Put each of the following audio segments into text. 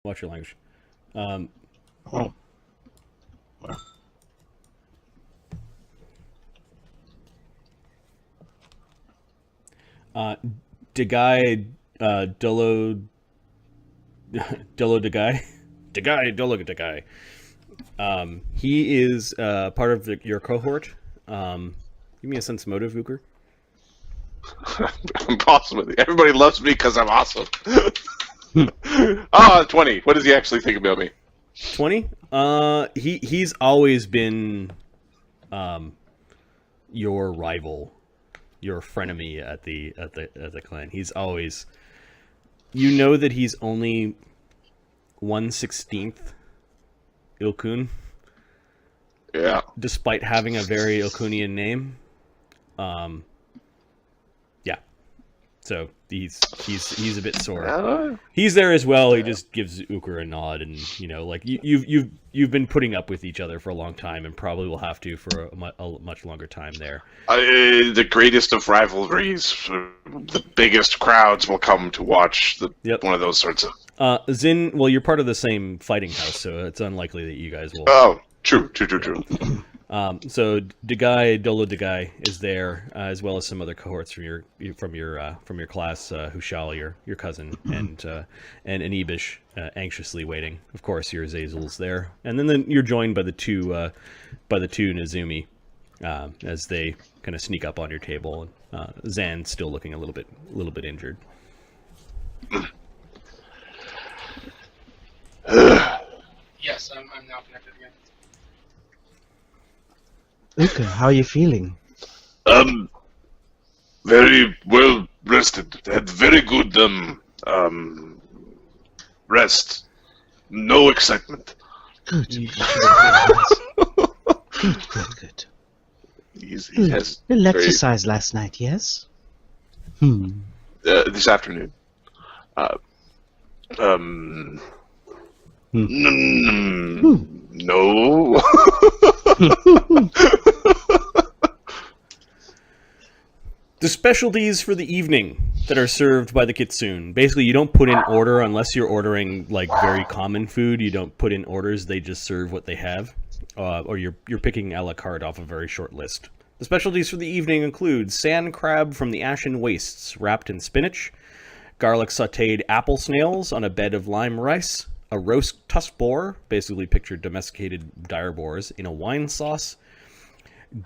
Watch your language. Um, Oh. Degai, Dolo, Dolo Degai, Degai Dolo Degai. He is part of your cohort. Give me a sense motive, Vuker. I'm awesome. Everybody loves me because I'm awesome. 20. What does he actually think about me? 20. He's always been, your rival, your frenemy at the clan. He's always, you know that he's only 1/16 Ilkun, Yeah. despite having a very Ilkunian name. Yeah. So he's a bit sore. He's there as well. He just gives Uker a nod, and like you've been putting up with each other for a long time, and probably will have to for a much longer time there. The greatest of rivalries, the biggest crowds will come to watch one of those sorts of. Zin, well, you're part of the same fighting house, so it's unlikely that you guys will. Oh, true. So Degai, Dolo Degai is there, as well as some other cohorts from your class. Hushal, your cousin, and Anibish, anxiously waiting. Of course, your Zazel's there, and then you're joined by the two Nezumi, as they kind of sneak up on your table. And Zan still looking a little bit injured. Yes, I'm now connected again. Uka, how are you feeling? Very well rested. Had very good rest. No excitement. Good. Good. He has Little very, exercise last night, yes? this afternoon. No. The specialties for the evening that are served by the kitsune. Basically, you don't put in order unless you're ordering like very common food. You don't put in orders; they just serve what they have, or you're picking a la carte off a very short list. The specialties for the evening include sand crab from the ashen wastes, wrapped in spinach, garlic sautéed apple snails on a bed of lime rice, a roast tusk boar, basically picture domesticated dire boars, in a wine sauce.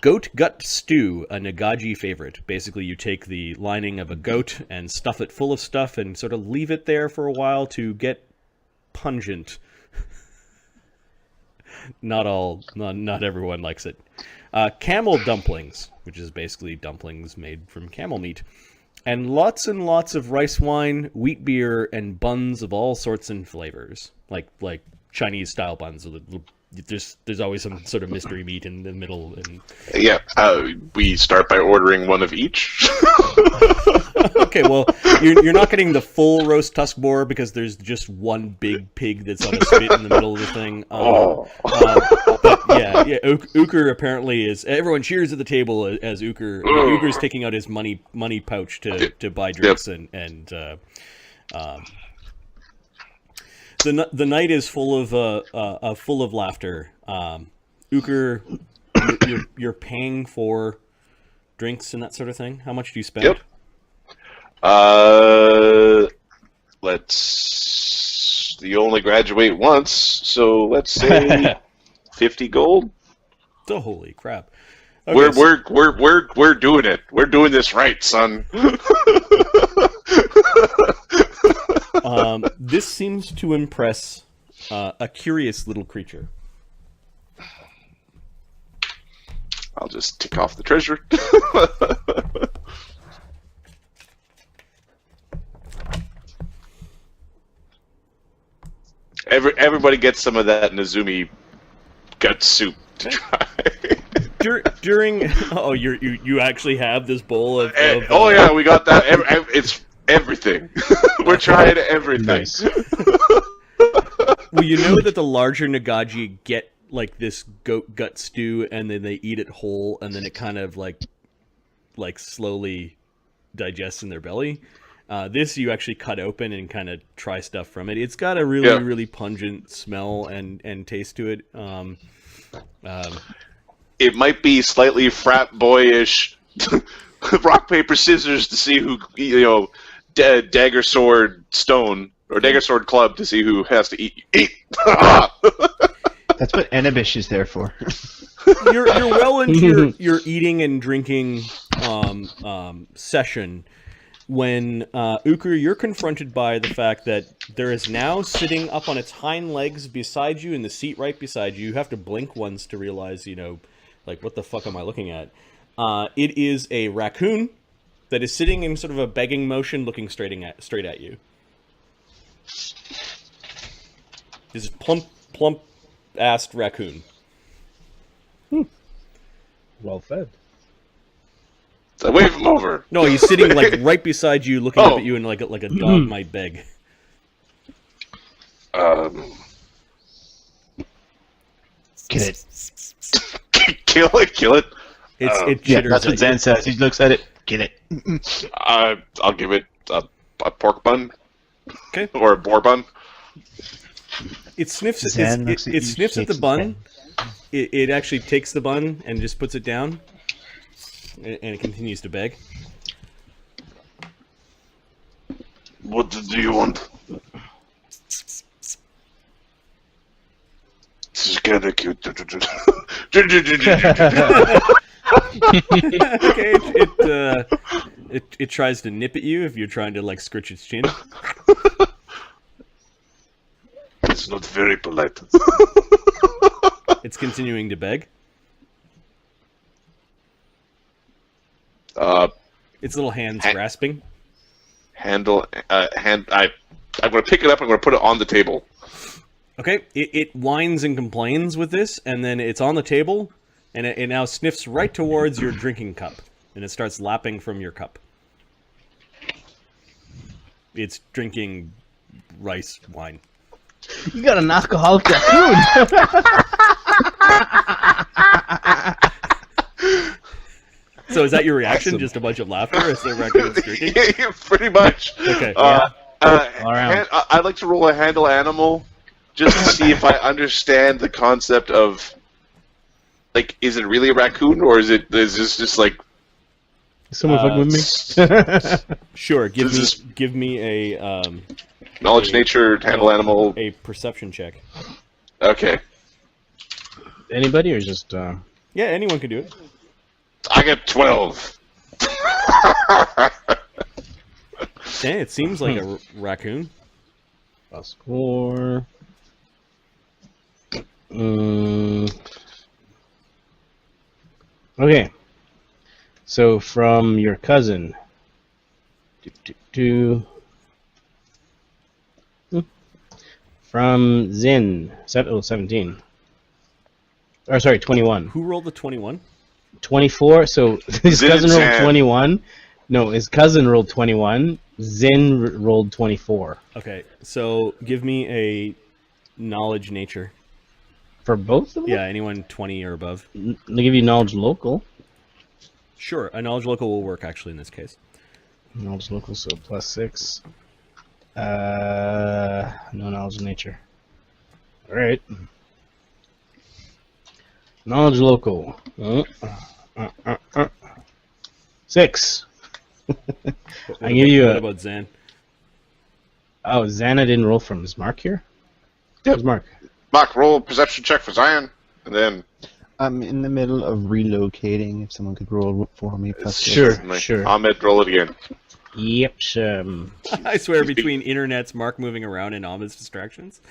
Goat gut stew, a Nagaji favorite. Basically, you take the lining of a goat and stuff it full of stuff and sort of leave it there for a while to get pungent. Not everyone likes it. Camel dumplings, which is basically dumplings made from camel meat. And lots of rice wine, wheat beer, and buns of all sorts and flavors. Like Chinese style buns. There's always some sort of mystery meat in the middle. And Yeah, we start by ordering one of each. okay, well, you're not getting the full roast tusk boar because there's just one big pig that's on a spit in the middle of the thing. But yeah, Uker apparently is. Everyone cheers at the table as Uker's taking out his money pouch to buy drinks and. The night is full of laughter. Uker, you're paying for drinks and that sort of thing. How much do you spend? Yep. You only graduate once, so let's say 50 gold. Oh, holy crap! Okay, We're doing it. We're doing this right, son. This seems to impress a curious little creature. I'll just tick off the treasure. Everybody gets some of that Nezumi gut soup to try. During you actually have this bowl of oh yeah, we got that. It's everything. We're trying everything. Nice. Well, you know that the larger Nagaji get like this goat gut stew, and then they eat it whole, and then it kind of like slowly digests in their belly. This you actually cut open and kind of try stuff from it. It's got a really, really pungent smell and taste to it. It might be slightly frat boyish. Rock, paper, scissors to see who, dagger, sword, stone, or dagger, sword, club to see who has to eat. That's what Enibish is there for. You're well into your eating and drinking session when, Uker, you're confronted by the fact that there is now sitting up on its hind legs beside you in the seat right beside you. You have to blink once to realize, like, what the fuck am I looking at? It is a raccoon that is sitting in sort of a begging motion, looking straight at you. This is plump-assed raccoon. Well fed. So wave him over. No, he's sitting like right beside you, looking up at you, and like a dog might beg. Get it. Kill it. It Yeah, chitters that's what at Zen you. says. He looks at it. Get it. I'll give it a pork bun. Okay. Or a boar bun. It sniffs. Zen looks at It you, sniffs at shakes the his bun. It actually takes the bun and just puts it down, and it continues to beg. What do you want? This is kind of cute. Okay, it tries to nip at you if you're trying to like scritch its chin. It's not very polite. It's continuing to beg. Its little hands grasping. I'm going to pick it up. I'm going to put it on the table. Okay, it whines and complains with this, and then it's on the table, and it now sniffs right towards your drinking cup, and it starts lapping from your cup. It's drinking rice wine. You got an alcoholic raccoon. So is that your reaction? Awesome. Just a bunch of laughter as the raccoon's drinking? Yeah, pretty much. Okay. All around. I'd like to roll a handle animal just to see if I understand the concept of, like, is it really a raccoon or is this just like Someone fucking with me? Sure. This Give me a knowledge, nature, handle animal? a perception check. Okay, Anybody or just Yeah, anyone can do it. I got 12. Okay, it seems like a raccoon. plus 4? Okay. So from your cousin. From Zin. 17. Or sorry, 21. Who rolled the 21? 24. So his Zin cousin rolled Zan. 21. No, his cousin rolled 21. Zin rolled 24. Okay, so give me a knowledge nature. For both of them? Yeah, anyone 20 or above. They give you knowledge local. Sure, a knowledge local will work actually in this case. Knowledge local, so plus 6. No knowledge nature. Alright. Knowledge local. 6. I give you What a. about Zan? Oh, Xana didn't roll from his mark here? Where's Mark? Mark, roll a perception check for Zion, and then I'm in the middle of relocating. If someone could roll for me, plus Sure. six. Sure. Ahmed, roll it again. Yep. I swear, between internets, Mark moving around, and Ahmed's distractions.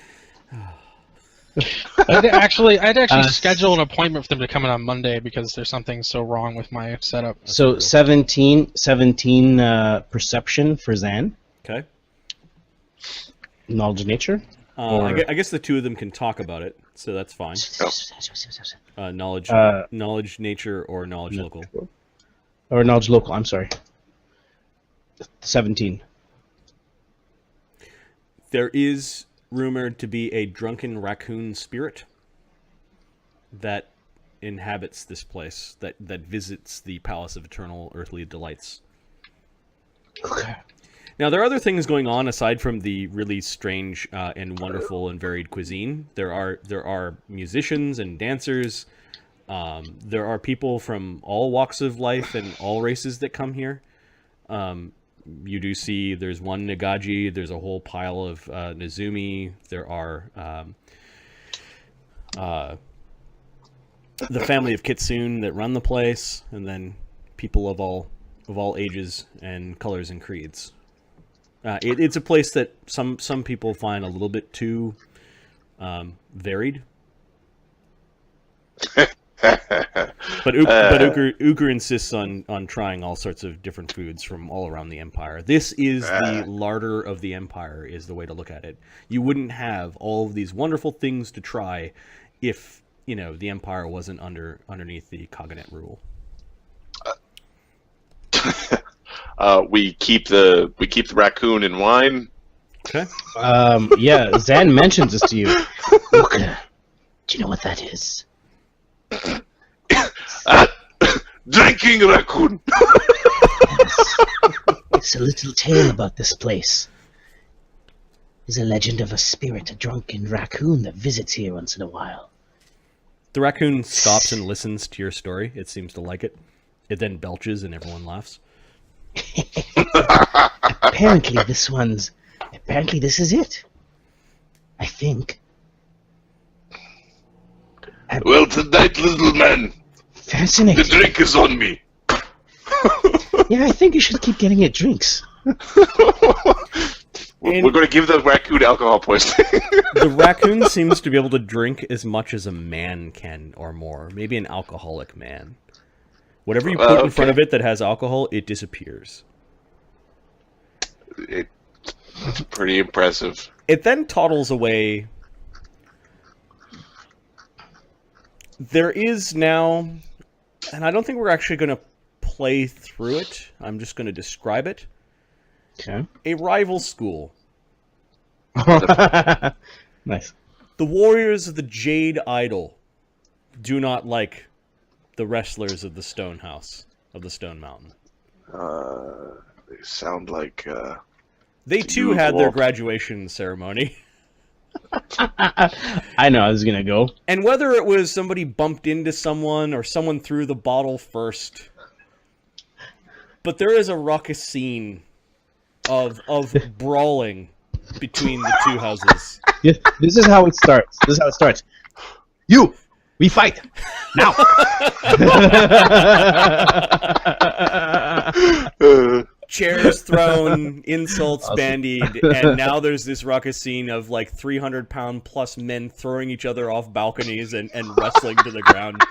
I'd actually schedule an appointment for them to come in on Monday because there's something so wrong with my setup. So 17 perception for Zan. Okay. Knowledge nature. I guess the two of them can talk about it, so that's fine. Knowledge, knowledge nature, or knowledge local. Or knowledge local, I'm sorry. 17. There is rumored to be a drunken raccoon spirit that inhabits this place, that visits the Palace of Eternal Earthly Delights. Okay. Now, there are other things going on aside from the really strange and wonderful and varied cuisine. There are musicians and dancers. There are people from all walks of life and all races that come here. You do see there's one Nagaji. There's a whole pile of Nezumi. There are the family of Kitsune that run the place, and then people of all ages and colors and creeds. It's a place that some people find a little bit too varied. But Uker insists on trying all sorts of different foods from all around the Empire. This is the larder of the Empire, is the way to look at it. You wouldn't have all of these wonderful things to try if, the Empire wasn't underneath the Khaganate rule. We keep the raccoon in wine. Okay. Yeah, Zan mentions this to you. Uka, do you know what that is? Drinking raccoon. It's a little tale about this place. There's a legend of a spirit, a drunken raccoon that visits here once in a while. The raccoon stops and listens to your story. It seems to like it. It then belches and everyone laughs. Apparently this is it. I think. Well, tonight, little man, Fascinating. the drink is on me. Yeah, I think you should keep getting it drinks. We're going to give the raccoon alcohol poisoning. The raccoon seems to be able to drink as much as a man can or more. Maybe an alcoholic man. Whatever you put in front of it that has alcohol, it disappears. It's pretty impressive. It then toddles away. There is now, and I don't think we're actually going to play through it. I'm just going to describe it. Okay. A rival school. Nice. The warriors of the Jade Idol do not like the wrestlers of the Stone House, of the Stone Mountain. They sound like... They too had their graduation ceremony. I know I was gonna go. And whether it was somebody bumped into someone or someone threw the bottle first, but there is a raucous scene of brawling between the two houses. This is how it starts. We fight now. Chairs thrown, insults bandied, and now there's this raucous scene of like 300-pound plus men throwing each other off balconies and wrestling to the ground,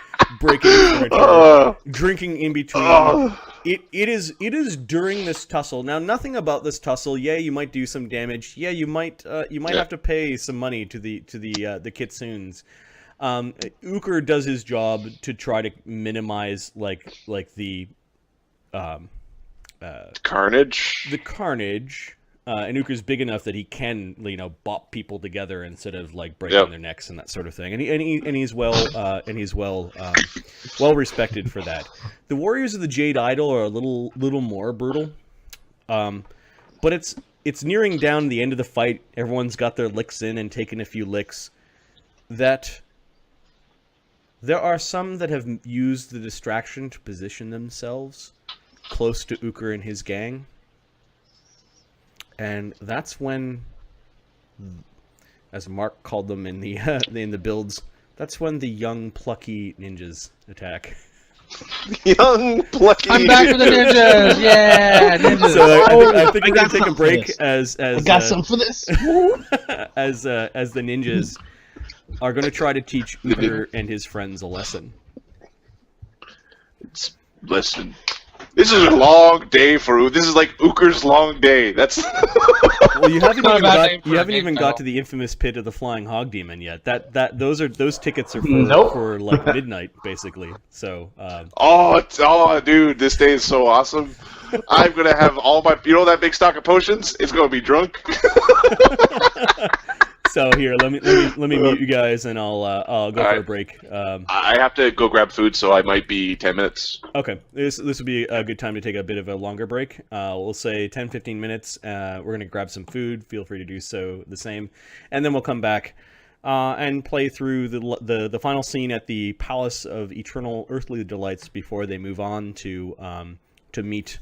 breaking furniture, drinking in between. It is during this tussle. Now, nothing about this tussle. Yeah, you might do some damage. Yeah, you might have to pay some money to the Kitsunes. Uker does his job to try to minimize like the carnage. The carnage, and Uker's big enough that he can, bop people together instead of like breaking their necks and that sort of thing. And he's well respected for that. The warriors of the Jade Idol are a little more brutal, but it's nearing down the end of the fight. Everyone's got their licks in and taken a few licks. That there are some that have used the distraction to position themselves close to Uker and his gang. And that's when, as Mark called them in the builds, that's when the young plucky ninjas attack. Young plucky. I'm back for the ninjas. Yeah, ninjas. So I think we're gonna take a break as I got some for this. as the ninjas are gonna try to teach Uker and his friends a lesson. Listen. This is a long day for This is like Uker's long day. That's well, you haven't even got to the infamous pit of the flying hog demon yet. Those tickets are for like midnight basically. So dude, this day is so awesome. I'm gonna have all my that big stock of potions. It's gonna be drunk. So here, let me mute you guys, and I'll go for a Alright. break. I have to go grab food, so I might be 10 minutes. Okay, this would be a good time to take a bit of a longer break. We'll say 10-15 minutes. We're gonna grab some food. Feel free to do so the same, and then we'll come back and play through the final scene at the Palace of Eternal Earthly Delights before they move on to meet,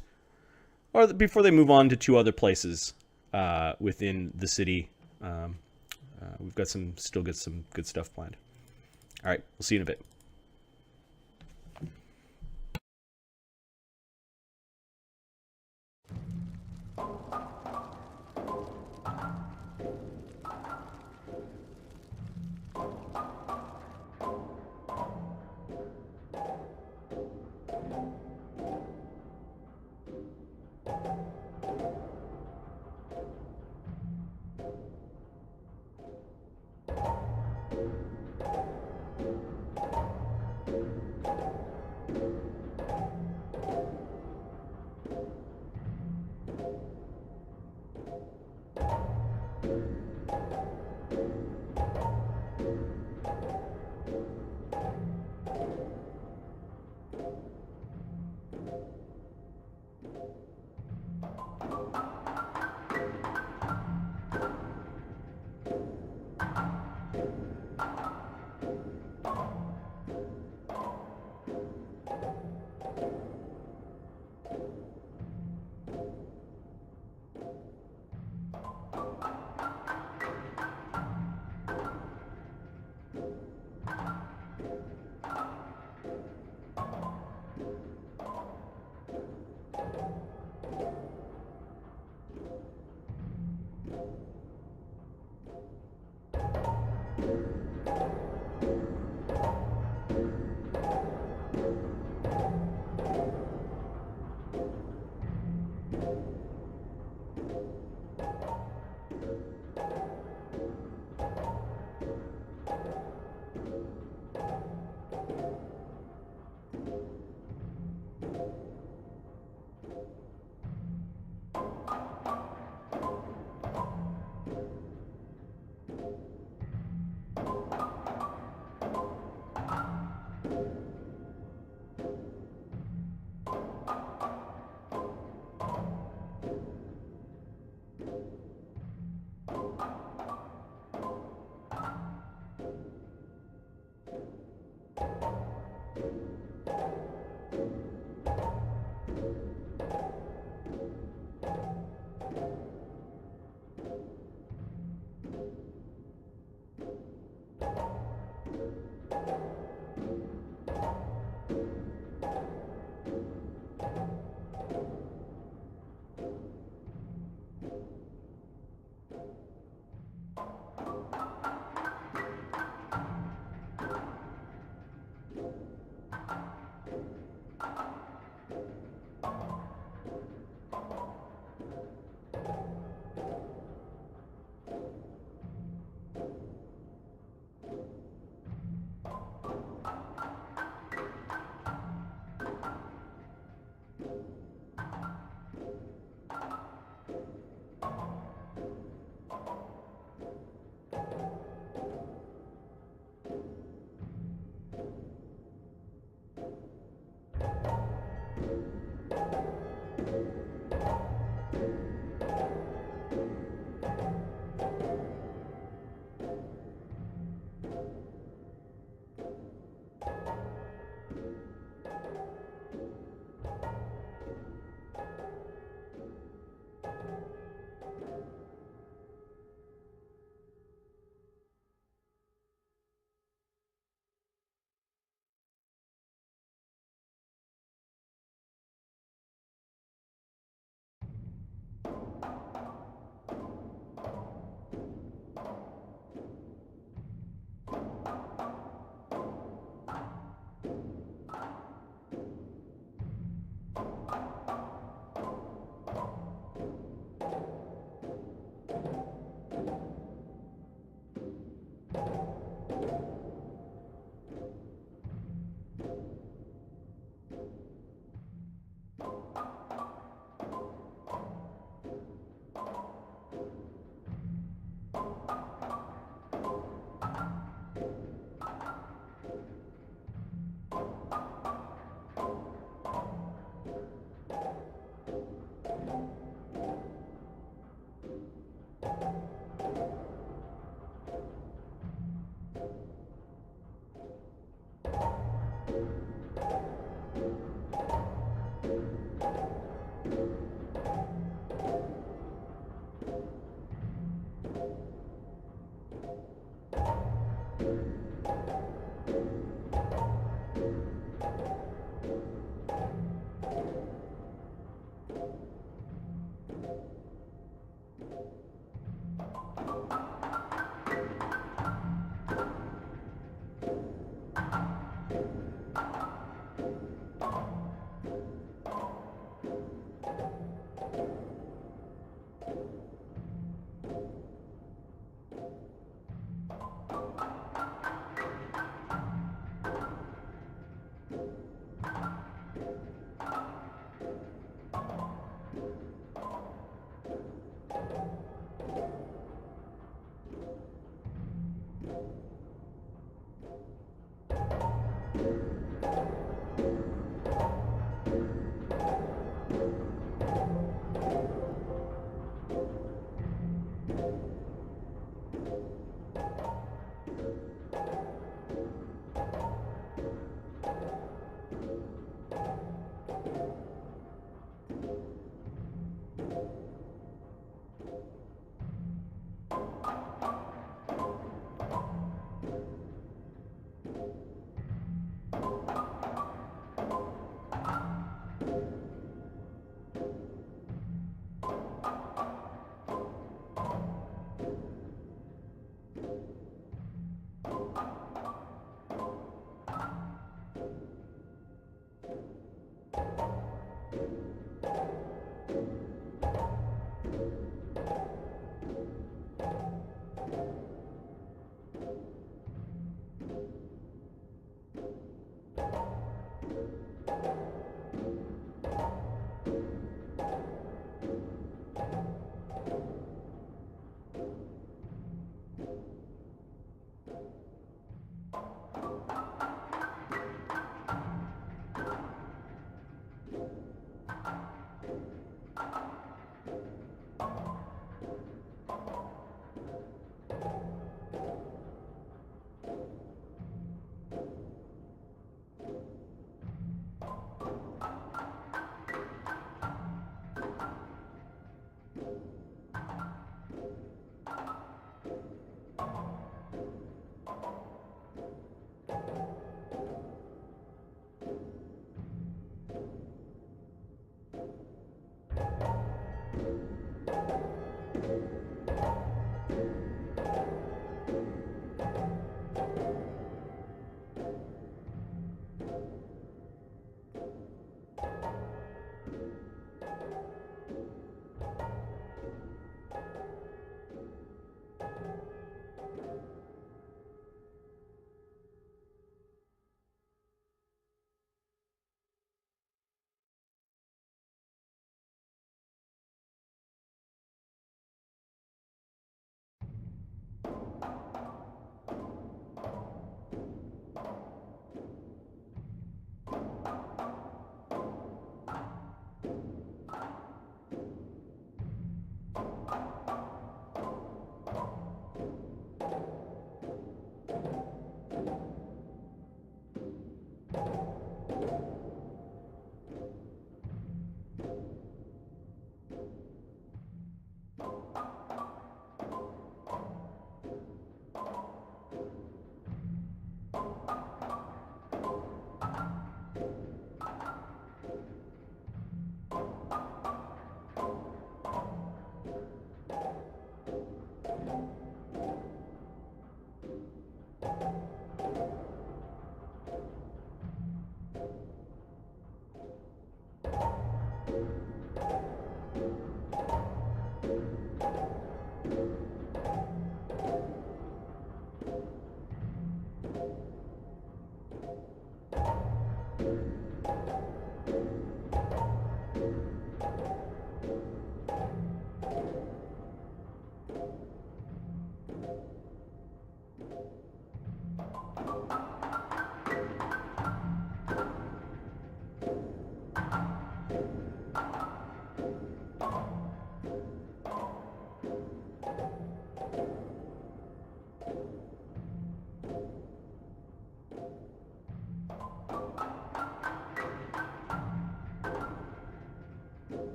or before they move on to 2 other places within the city. We've got some good stuff planned. All right, we'll see you in a bit.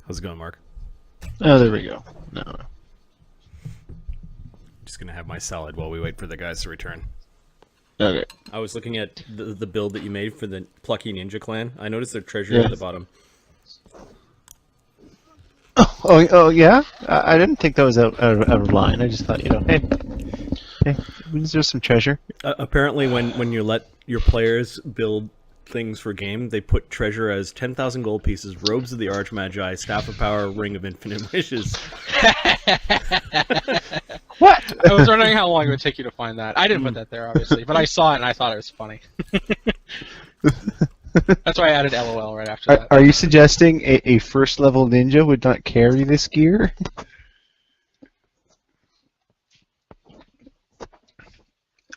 How's it going, Mark? Oh, there we go. No. Just gonna have my salad while we wait for the guys to return. Okay. I was looking at the build that you made for the Plucky Ninja Clan. I noticed their treasure at the bottom. Oh, yeah? I didn't think that was out of line. I just thought, hey, is there some treasure? Apparently, when you let your players build things for game. They put treasure as 10,000 gold pieces, robes of the Archmagi, staff of power, ring of infinite wishes. What? I was wondering how long it would take you to find that. I didn't put that there, obviously, but I saw it and I thought it was funny. That's why I added LOL right after that. Are you suggesting a first level ninja would not carry this gear?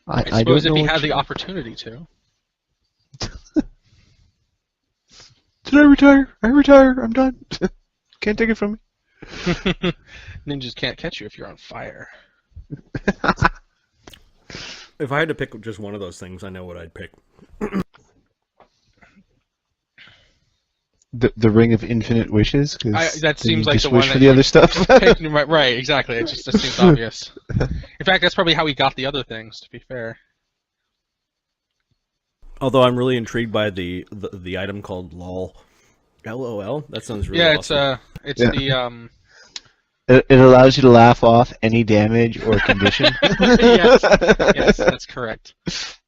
I suppose if he had the opportunity to. Did I retire? I retire. I'm done. Can't take it from me. Ninjas can't catch you if you're on fire. If I had to pick just one of those things, I know what I'd pick. The ring of infinite wishes. That seems like the wish one for that the you other stuff. picked, right, exactly. It just seems obvious. In fact, that's probably how he got the other things. To be fair. Although I'm really intrigued by the item called LOL. LOL? That sounds really awesome. It's Yeah. It allows you to laugh off any damage or condition. yes, that's correct. It's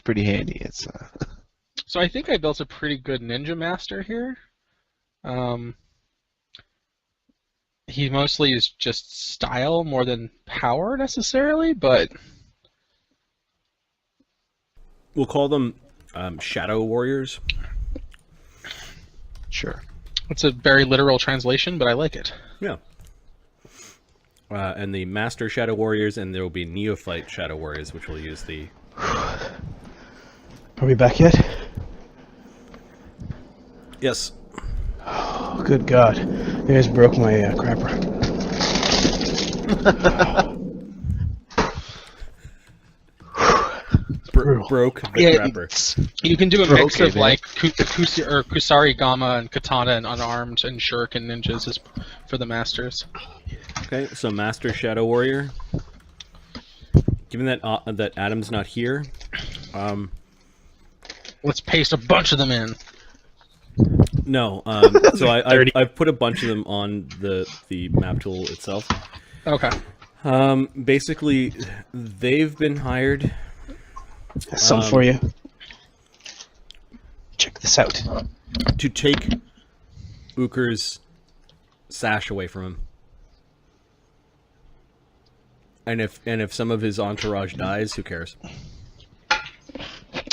pretty handy. It's So I think I built a pretty good ninja master here. He mostly is just style more than power necessarily, but We'll call them Shadow Warriors. sure. it's a very literal translation, but I like it. Yeah. And the Master Shadow Warriors, and there will be Neophyte Shadow Warriors, which will use the... Are we back yet? Yes. Oh, good God. You guys broke my crapper. Broke the crapper. You can do a mix Okay, of man. like Kusari Gama and Katana and unarmed and Shuriken ninjas is for the masters. Okay, so Master Shadow Warrior. Given that that Adam's not here, Let's paste a bunch of them in. no. So I've put a bunch of them on the map tool itself. Okay. Basically, they've been hired. Some for you. Check this out. To take Uker's sash away from him. And if some of his entourage dies, who cares?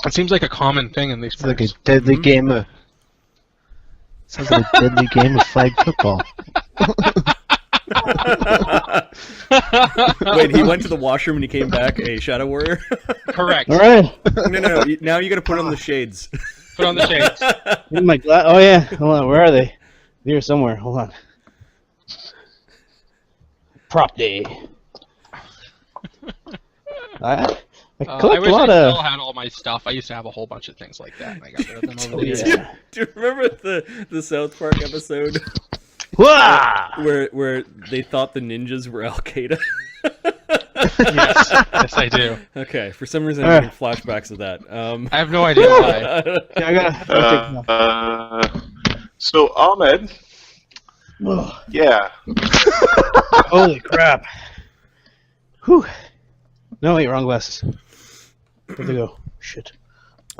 It seems like a common thing in these It's like a parts. deadly game of. Sounds like a deadly game of flag football. Wait, he went to the washroom and he came back a Shadow Warrior? Correct. All right. No. Now you got to put on the shades. Put on the shades. In my oh yeah. Hold on. Where are they? They're here somewhere. Hold on. Prop day. I I collect wish a lot I of. still had all my stuff. I used to have a whole bunch of things like that, and I got rid of them over the years. Yeah. Do you remember the South Park episode Wah! where they thought the ninjas were Al Qaeda? Yes, I do. Okay, for some reason I'm getting flashbacks of that. I have no idea why. Yeah, I gotta. So Ahmed, Ugh. yeah, Holy crap. Whew. No, wait, wrong glasses. Where'd they go? Shit.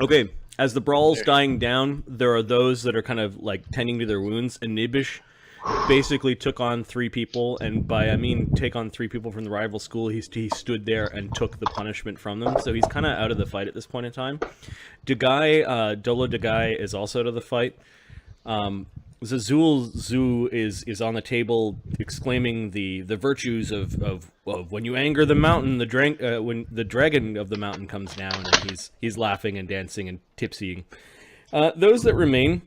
Okay, as the brawl's dying down, there are those that are kind of like tending to their wounds, and Nibish basically took on 3 people, and by I mean take on 3 people from the rival school. He stood there and took the punishment from them, so he's kind of out of the fight at this point in time. Dolo Dagai is also out of the fight. Zazul Zu is on the table exclaiming the virtues of when you anger the mountain, when the dragon of the mountain comes down, and he's laughing and dancing and tipsying. Those that remain,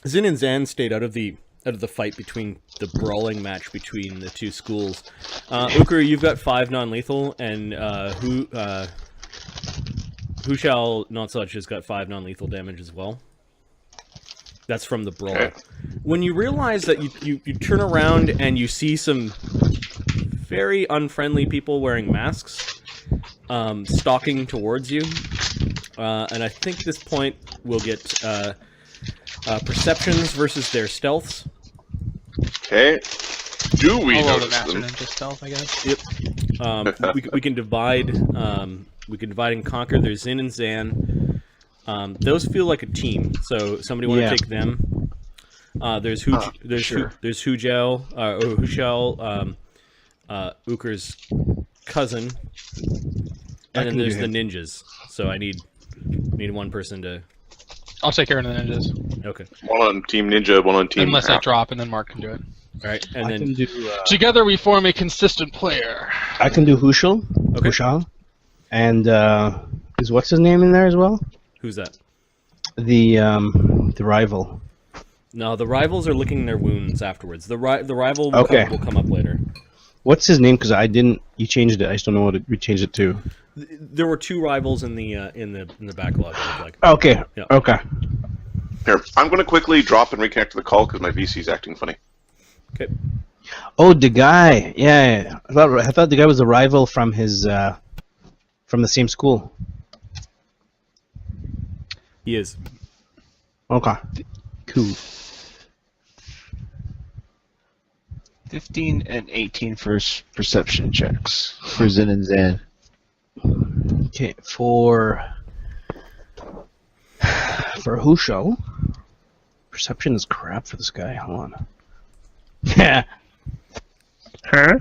Zin and Zan stayed out of the fight between the brawling match between the 2 schools. Uker, you've got 5 non-lethal, and Who Shall Not Such has got 5 non-lethal damage as well. That's from the brawl. Okay. When you realize that you turn around and you see some very unfriendly people wearing masks stalking towards you, and I think this point we'll get perceptions versus their stealths. okay. Do we I'll roll the notice Master them? Ninja stealth, I guess. Yep. we can divide. We can divide and conquer. There's Zin and Zan. Those feel like a team. So somebody want to take them? There's Hujel, or Hushel, Uker's cousin, and then there's the ninjas. So I need one person to. I'll take care of the ninjas. Okay. One on Team Ninja, one on Team. Unless I drop, and then Mark can do it. All right, and I then can do. Together we form a consistent player. I can do Hushel. Okay. Hushal. And is what's his name in there as well? who's that? The rival. No, the rivals are licking their wounds afterwards. The rival will, Okay. will come up later. What's his name? Because I didn't. You changed it. I just don't know what we changed it to. There were 2 rivals in the backlog. It looked like. Okay. Yeah. Okay. Here, I'm going to quickly drop and reconnect to the call because my VC's acting funny. Okay. Oh, the guy. Yeah. I thought the guy was a rival from his from the same school. He is. Okay. Cool. 15 and 18 for perception checks for Zin and Zan. Okay, for Husho, perception is crap for this guy. Hold on. Yeah. Huh?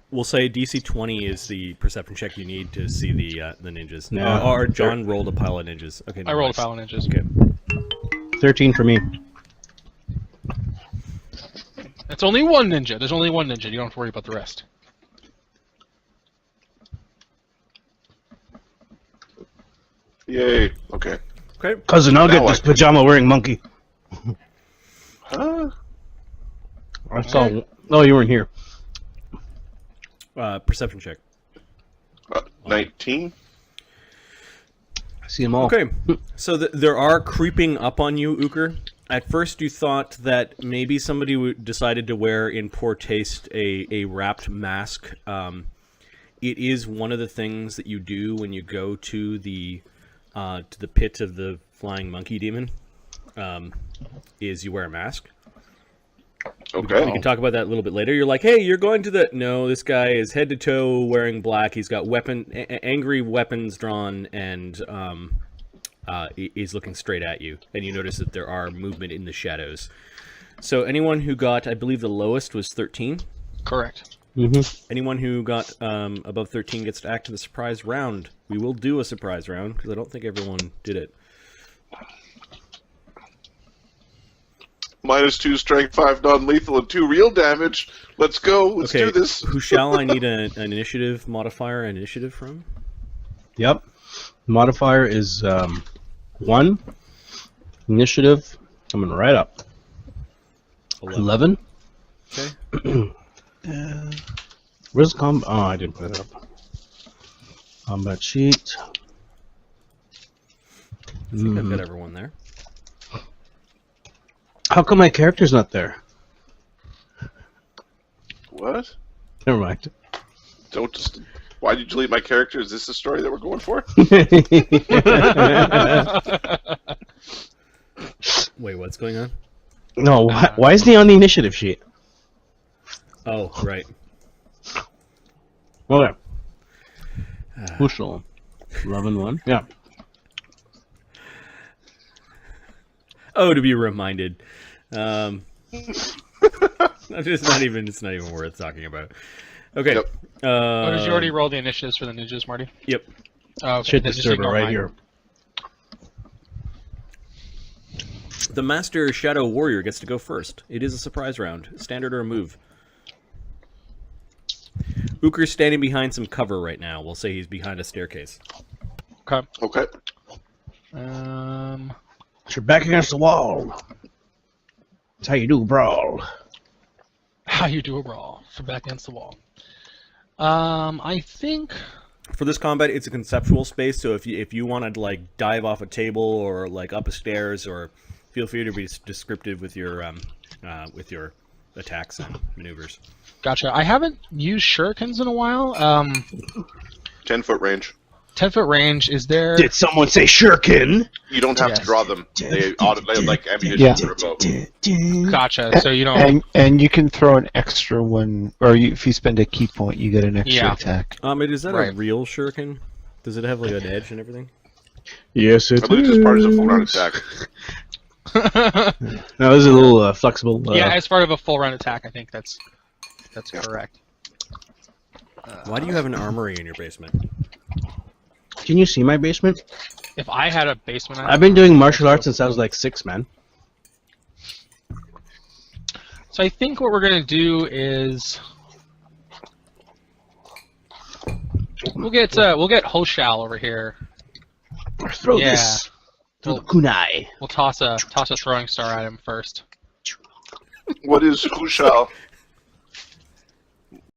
We'll say DC 20 is the perception check you need to see the ninjas. No. Or John rolled a pile of ninjas. Okay. I rolled a pile of ninjas. Okay. 13 for me. It's only one ninja. There's only one ninja. You don't have to worry about the rest. Yay. Okay. Okay. Cousin, I'll get Now this I- pajama-wearing monkey. Huh? I saw. Oh, you weren't here. Perception check. 19? I see them all. Okay. So there are creeping up on you, Uker. At first, you thought that maybe somebody decided to wear, in poor taste, a wrapped mask. It is one of the things that you do when you go to the pit of the flying monkey demon. Is you wear a mask. Okay. We can talk about that a little bit later. You're like, hey, you're going to the... No, this guy is head to toe wearing black. He's got angry weapons drawn, and he's looking straight at you. And you notice that there are movement in the shadows. So anyone who got, I believe the lowest was 13. Correct. Mm-hmm. Anyone who got above 13 gets to act in the surprise round. We will do a surprise round, because I don't think everyone did it. -2 strength, 5 non-lethal, and 2 real damage. Let's go. Let's do this. Who shall I need an initiative modifier from? Yep. Modifier is 1. Initiative coming right up. 11. Okay. Where's combat? Oh, I didn't put it up. Combat sheet. I think I've got everyone there. How come my character's not there? What? Never mind. Don't just... Why did you delete my character? Is this the story that we're going for? Wait, what's going on? No, why isn't he on the initiative sheet? Oh, right. Okay. Bushel. 11-1. Yeah. Oh, to be reminded. It's not even worth talking about. Okay. Yep. Oh, did you already roll the initiatives for the ninjas, Marty? Yep. Oh, okay. Shit, Then this just server ignore right mine. here. The Master Shadow Warrior gets to go first. It is a surprise round. Standard or a move. Uker's standing behind some cover right now. We'll say he's behind a staircase. Okay. Okay. You're back against the wall. That's how you do a brawl. How you do a brawl from back against the wall. I think... For this combat, it's a conceptual space, so if you want to like dive off a table or like up a stairs, or feel free to be descriptive with your attacks and maneuvers. Gotcha. I haven't used shurikens in a while. 10-foot range. 10-foot range. Is there? Did someone say shuriken? You don't have to Yes. draw them. They like ammunition Yeah. for a bow. Gotcha. So you don't. And you can throw an extra one, or if you spend a key point, you get an extra Yeah. attack. Is that a Right. real shuriken? Does it have like an edge and everything? Yes, it I believe it's part of the full round attack. No, this is a little flexible. Yeah, as part of a full round attack, I think that's correct. Why do you have an armory in your basement? Can you see my basement? If I had a basement, I've been doing martial arts since I was like 6, man. So I think what we're gonna do is we'll get Hoshal over here. Throw Yeah. this. Throw the kunai. We'll toss a throwing star at him first. What is Hushal?